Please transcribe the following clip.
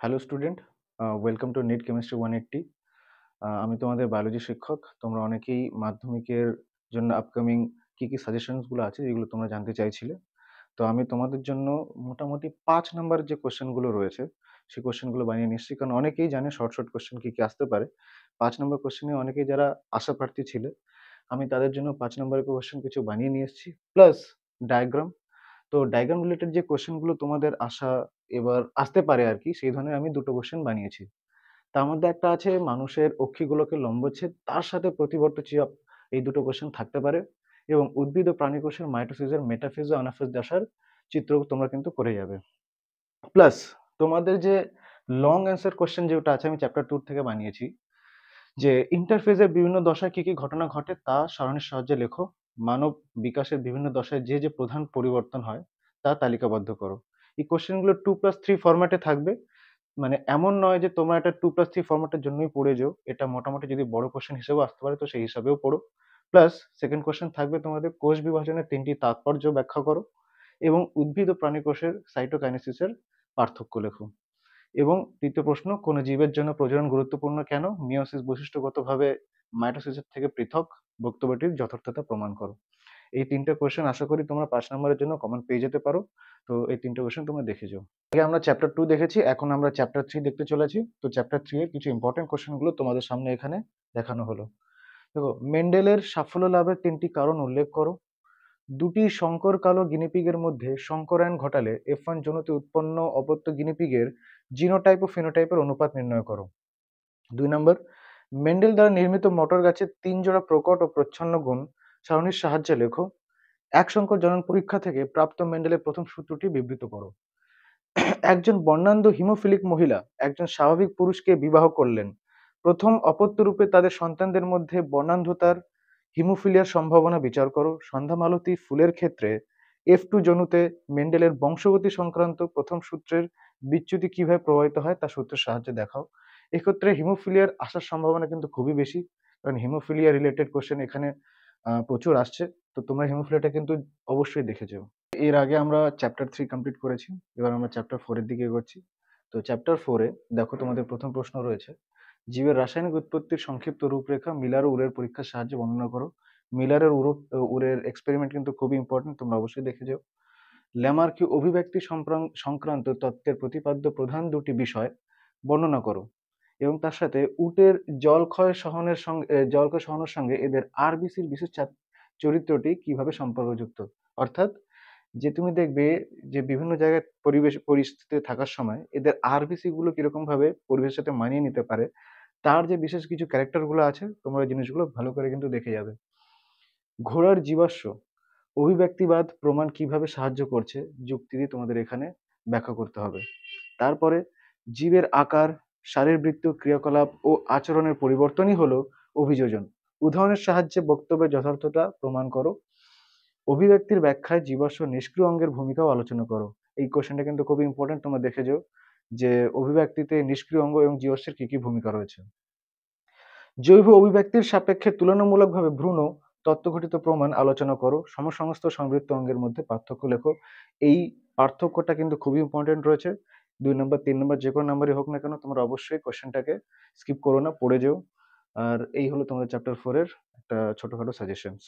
Hello student, welcome to NEET chemistry 180। আমি তোমাদের biology শিক্ষক। তোমরা অনেকেই মাধ্যমিকের জন্য আপকামিং কি কি সাজেশনসগুলো আছে এগুলো তোমরা জানতে চাইছিলে। তো আমি তোমাদের জন্য মোটামুটি ৫ নাম্বার যে কোশ্চেনগুলো রয়েছে সেই কোশ্চেনগুলো বানিয়ে নিচ্ছি, কারণ অনেকেই জানে শর্ট শর্ট কোশ্চেন কি কি আসতে পারে। ৫ নাম্বার কোশ্চেনে অনেকেই যারা আশাপ্রার্থী ছিলে, আমি তাদের জন্য ৫ নাম্বারের কোশ্চেন কিছু বানিয়ে নিয়ে এসেছি, প্লাস ডায়াগ্রাম। তো ডায়াগ্রাম রিলেটেড যে কোশ্চেনগুলো তোমাদের এবার আসতে পারে আর কি, সেই ধরনের আমি দুটো কোশ্চেন বানিয়েছি। তার মধ্যে একটা আছে মানুষের অক্ষিগোলকের লম্বচ্ছেদ, তার সাথে প্রতিবর্ত চাপ, এই দুটো কোশ্চেন থাকতে পারে। এবং উদ্ভিদ ও প্রাণী কোষের মাইটোসিসের মেটাফেজ ও অ্যানাফেজ দশার চিত্র তোমরা কিন্তু করে যাবে। প্লাস তোমাদের যে লং অ্যান্সার কোশ্চেন যেটা আছে, আমি চ্যাপ্টার 2 থেকে বানিয়েছি, যে ইন্টারফেজের বিভিন্ন দশায় কি কি ঘটনা ঘটে তা সারণীর সাহায্যে লেখো। মানব বিকাশের বিভিন্ন দশায় যে যে প্রধান পরিবর্তন হয় তা তালিকাবদ্ধ করো। এই কোশ্চেনগুলো 2+3 ফরম্যাটে থাকবে। মানে এমন নয় যে তোমরা এটা 2+3 ফরম্যাটের জন্যই পড়ে যাও, এটা মোটামুটি যদি বড় কোশ্চেন হিসেবেও আসতে পারে তো সেই হিসাবেও পড়ো। প্লাস সেকেন্ড কোশ্চেন থাকবে তোমাদের কোষ বিভাজনের 3টি তাৎপর্য ব্যাখ্যা করো, এবং উদ্ভিদ ও প্রাণী কোষের সাইটোকাইনেসিসের পার্থক্য লেখো। এবং তৃতীয় প্রশ্ন, কোন জীবের জন্য প্রজনন গুরুত্বপূর্ণ কেন, মিয়োসিস বৈশিষ্ট্যগতভাবে মাইটোসিসের থেকে পৃথক, বক্তব্যটির যথার্থতা প্রমাণ করো। এই 3টে কোশ্চেন আশা করি তোমরা 5 নম্বরের জন্য কমন পেয়ে যেতে পারো। তো এই 3টে কোশ্চেন তোমরা দেখে যাও। আগে আমরা চ্যাপ্টার 2 দেখেছি, এখন আমরা চ্যাপ্টার 3 দেখতে চলেছি। তো চ্যাপ্টার 3 এর কিছু ইম্পর্টেন্ট কোশ্চেনগুলো তোমাদের সামনে এখানে দেখানো হলো। দেখো, মেন্ডেলের সাফল্য লাভের 3টি কারণ উল্লেখ করো। দুটি সংকর কালো গিনিপিগের মধ্যে সংকরায়ন ঘটালে F1 জনুতে উৎপন্ন অপত্য গিনিপিগের জিনোটাইপ ও ফিনোটাইপের অনুপাত নির্ণয় করো। 2 নম্বর, মেন্ডেল দ্বারা নির্মিত মটর গাছের 3 জোড়া প্রকট ও প্রচ্ছন্ন গুণ সারণীর সাহায্যে লেখো। এক সংকর জনন পরীক্ষা থেকে প্রাপ্ত মেন্ডেলের প্রথম সূত্রটি বিবৃত করো। একজন বর্ণান্ধ হিমোফিলিক মহিলা একজন স্বাভাবিক পুরুষকে বিবাহ করলেন। প্রথম অপত্য রূপে তাদের সন্তানদের মধ্যে বর্ণান্ধতার হিমোফিলিয়ার সম্ভাবনা বিচার করো। সন্ধ্যা মালতী ফুলের ক্ষেত্রে F2 জনুতে মেন্ডেলের বংশগতি সংক্রান্ত প্রথম সূত্রের বিচ্যুতি কিভাবে প্রভাবিত হয় তা সূত্রের সাহায্যে দেখাও। এক্ষেত্রে হিমোফিলিয়ার আসার সম্ভাবনা কিন্তু খুবই বেশি, কারণ হিমোফিলিয়া রিলেটেড কোশ্চেন এখানে প্রচুর আসছে। তো তোমরা হিমোফিলিয়াটা কিন্তু অবশ্যই দেখে যেও। এর আগে আমরা চ্যাপ্টার 3 কমপ্লিট করেছি, এবার আমরা চ্যাপ্টার 4 এর দিকে এগোচ্ছি। তো চ্যাপ্টার 4 এ দেখো তোমাদের প্রথম প্রশ্ন রয়েছে, জীবের রাসায়নিক উৎপত্তির সংক্ষিপ্ত রূপরেখা মিলার ও উরের পরীক্ষার সাহায্যে বর্ণনা করো। মিলারের উরের এক্সপেরিমেন্ট কিন্তু খুবই ইম্পর্টেন্ট, তোমরা অবশ্যই দেখে যাও। ল্যামার্কি অভিব্যক্তি সংক্রান্ত তত্ত্বের প্রতিপাদ্য প্রধান দুটি বিষয় বর্ণনা করো, এবং তার সাথে উটের জলক্ষয় সহনের সঙ্গে এদের আরবিসির বিশেষ চরিত্রটি কিভাবে সম্পর্কযুক্ত। অর্থাৎ যে তুমি দেখবে যে বিভিন্ন জায়গায় পরিবেশ পরিস্থিতিতে থাকার সময় এদের আরবিসি গুলো কিরকম ভাবে পরিবেশের সাথে মানিয়ে নিতে পারে, তার যে বিশেষ কিছু ক্যারেক্টার গুলো আছে তোমরা এই জিনিসগুলো ভালো করে কিন্তু দেখে যাবে। ঘোড়ার জীবাশ্ম অভিব্যক্তিবাদ প্রমাণ কিভাবে সাহায্য করছে যুক্তি দিয়ে তোমাদের এখানে ব্যাখ্যা করতে হবে। তারপরে জীবের আকার, শারীরবৃত্তীয় ক্রিয়াকলাপ ও আচরণের পরিবর্তনই হলো অভিযোজন। উদাহরণের সাহায্যে বক্তব্যের যথার্থতা প্রমাণ করো। অভিব্যক্তির ব্যাখ্যায় জীবাশ্ম নিষ্ক্রিয় অঙ্গের ভূমিকাও আলোচনা করো। এই কোশ্চেনটা কিন্তু খুবই ইম্পর্টেন্ট, তোমরা দেখে যাও যে অভিব্যক্তিতে নিষ্ক্রিয় অঙ্গ এবং জীবাশ্মের কি কি ভূমিকা রয়েছে। জৈব অভিব্যক্তির সাপেক্ষে তুলনামূলকভাবে ভ্রূণ তত্ত্বঘটিত প্রমাণ আলোচনা করো। সমসংস্থ সংবৃত্ত অঙ্গের মধ্যে পার্থক্য লেখো। এই পার্থক্যটা কিন্তু খুবই ইম্পর্টেন্ট রয়েছে। 2 নম্বর 3 নম্বর যে কোনো নাম্বারই হোক না কেন, তোমরা অবশ্যই কোশ্চেনটাকে স্কিপ করো না, পড়ে যেও। আর এই হলো তোমাদের চ্যাপ্টার 4 এর একটা ছোটখাটো সাজেশনস।